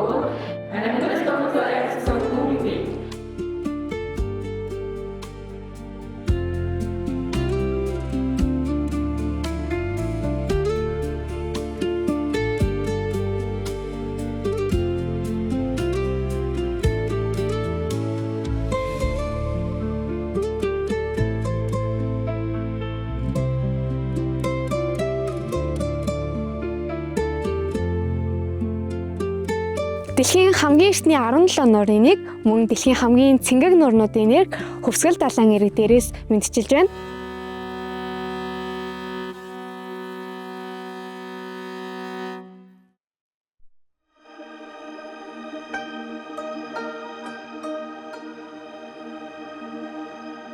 forward and I'm going to start with the exercise moving. Дэлхийн хамгийн эртний 17 нуурын нэг мөн дэлхийн хамгийн цэнгэг нуурнуудын нэр Хөвсгөл далайн эрэг дээрээс мэдчилж байна.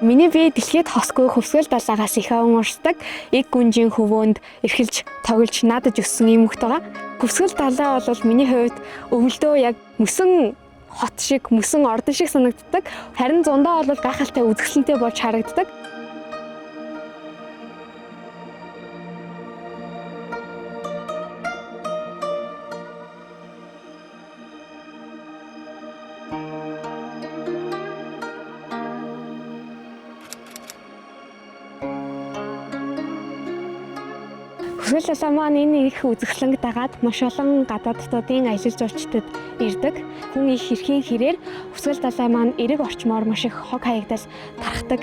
Миний бие дэлхийд хосгүй Хөвсгөл далаагаас их аван урсдаг, эг гүнжийн хөвөөнд эрхэлж тоглож надаж өссөн юм хөлт байгаа. Хөвсгөл далаа бол миний хувьд өвөлдөө яг мөсөн хот шиг, мөсөн ордон шиг санагддаг. Харин зундаа бол гайхалтай үзэсгэлэнтэй болж харагддаг. Хөвсгөл далаа маань энэ их үзэсгэлэнг дагаад маш олон гадаад дотоодын аялал жуулчдад ирдэг. Хүн их эрхийн хэрээр Хөвсгөл далай маань эрэг орчмоор маш их хог хаягдал тархдаг.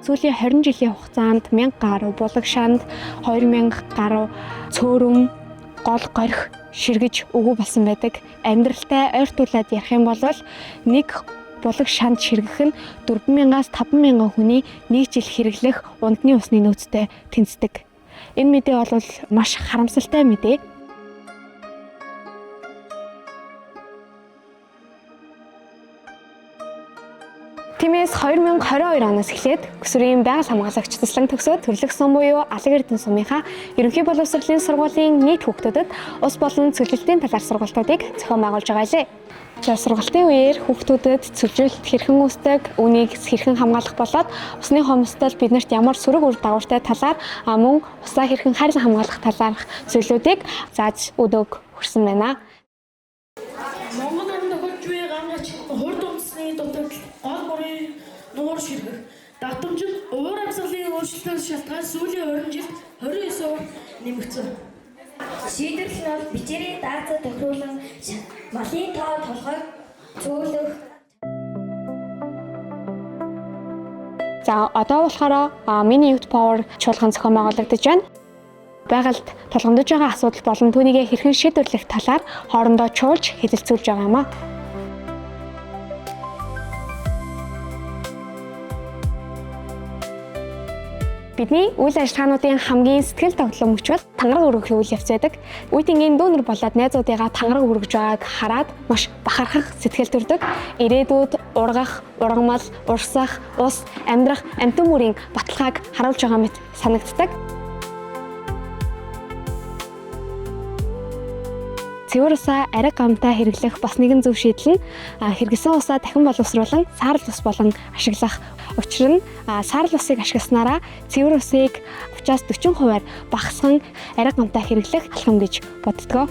Сүүлийн 20 жилийн хугацаанд 1000 гаруй булаг шанд, 2000 гаруй цөөрөм, гол горих ширгэж өгөө болсон байдаг. Амьдралтай ойртуулад ярих юм бол нэг булаг шанд ширгэх нь 4000-аас 5000 хүний нэг жил хэрэглэх ундны усны нөөцтэй тэнцдэг. Энэ мэдээ бол маш харамсалтай мэдээ. Тиймээс 2022 оноос эхлээд Өсвөрийн байгаль хамгаалагч заслан төгсөөд төрлөх сум буюу Алаг эрдэнэ сумынхаа ерөнхий боловсролын сургуулийн нийт хүүхдүүдэд ус болон цөлөлтийн талаар сургалтуудыг зохион байгуулж байгаа лээ. За сургалтын үеэр хүүхдүүдэд цөлжүүлэлт хэрхэн үүсдэг, үүнийг хэрхэн хамгаалах болоод усны хомсдол биднэрт ямар сөрөг үр дагавартай талаар мөн усаа хэрхэн хайрлан хамгаалах талаарх зүйлүүдийг зааж өгдөг хүрсэн байна. Монгол орнд тохиолж буй гамгач хурд үндэсний дутагдал, гол мөрийн нуур ширгэх, давтамжид уур амьсгалын өөрчлөлтөөс шалтгаан сүүлийн 20 жилд 29% нэмэгдсэн. Шийдвэрлэл нь бол бичээрийн даацаа тохируулан малын тоо толгойг цөөлөх. За одоо болохоор миний Youth Power чуулган зохион байгуулагдаж байна. Байгальд тулгамдж байгаа асуудал болон түүнийг хэрхэн шийдвэрлэх талаар хоорондоо чуулж хэлэлцүүлж байгаа юм аа. Бидний үйл ажиллагаануудын хамгийн сэтгэл тогтлон мөч бол тангараг өргөх үйл явц байдаг. Үеийнгийн дүүнер болоод найзуудыгаа тангараг өргөж байгааг хараад маш бахархах сэтгэл төрдөг. Ирээдүйд ургах, ургамал, урсах, ус, амьдрах, амтан мөрийн баталгааг харуулж байгаа мэт санагддаг. Цэвэр усаа ариг гамтаа хэрэглэх бас нэгэн зөв шийдэл нь хэрэгсэн усаа дахин боловсруулан саарл ус болон ашиглах. Учир нь саарл усыг ашигласнараа цэвэр усыг 30-40% багасган ариг гамтаа хэрэглэх алхам гэж боддгоо.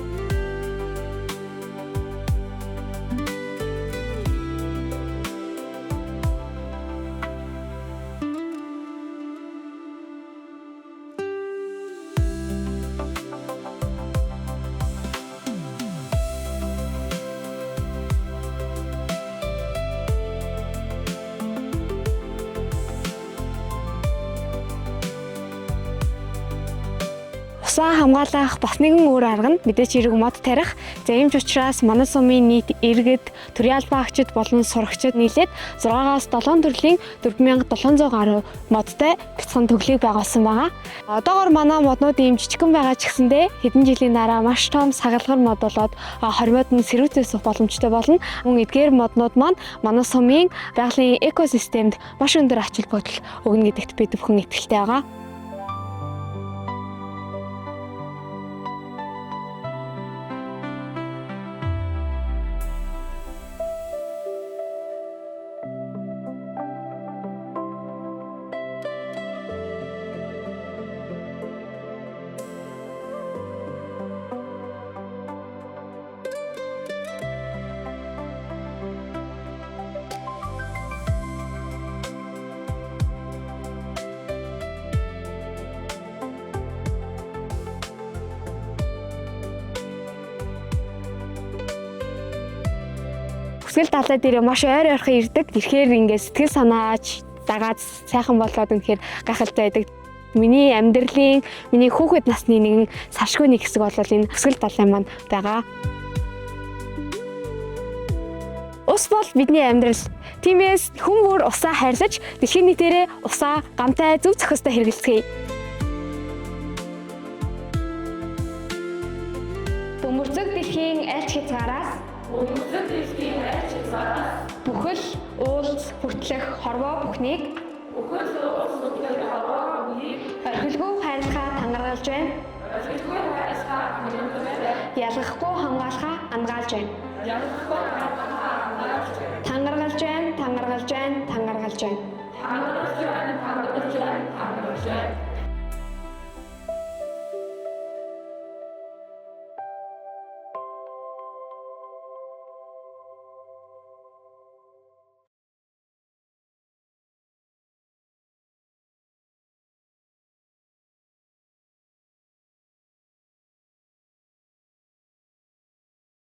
Усаа хамгаалах бас нэгэн өөр арга нь мэдээч эрэг мод тарих. За ийм ч учраас манай сумын нийт иргэд, төрийн албан агчид болон сурагчид нийлээд 6-аас 7 төрлийн 4700 гаруй модтой бяцхан төглийг байгуулсан байгаа. Одоогоор манай моднууд ийм жижигхэн байгаа ч гэсэндээ хэдэн жилийн дараа маш том сагалгар мод болоод хоримод нь сэрүүцээ суух боломжтой болно. Мөн эдгээр моднууд маань манай сумын байгалийн экосистемд маш өндөр ач холбогдол өгнө гэдэгт бид бүхэн итгэлтэй байгаа. Хүсгэл далай дээр маш ойр ойрхон ирдэг. Ирэхээр ингээд сэтгэл санаач дагаад сайхан болоод үнэхээр гайхалтай байдаг. Миний амьдралын, миний хүүхэд насны нэгэн салшгүй нэг хэсэг бол энэ хүсгэл далай маань байгаа. Ус бол бидний амьдрал. Тиймээс хүн бүр усаа хайрлаж, дэлхийн нийтээрээ усаа гамтай зөв зохистой хэрэглэцгээе. Бөмбөрцөг дэлхийн айлч хязгаараас бүхэл уулс хүртэлх хорвоо бүхнийг орхилгүй хайрлахаа тангаргалж байна. Ялгахгүй хамгаалахаа андгаалж байна. Тангаргалж байна, тангаргалж байна, тангаргалж байна.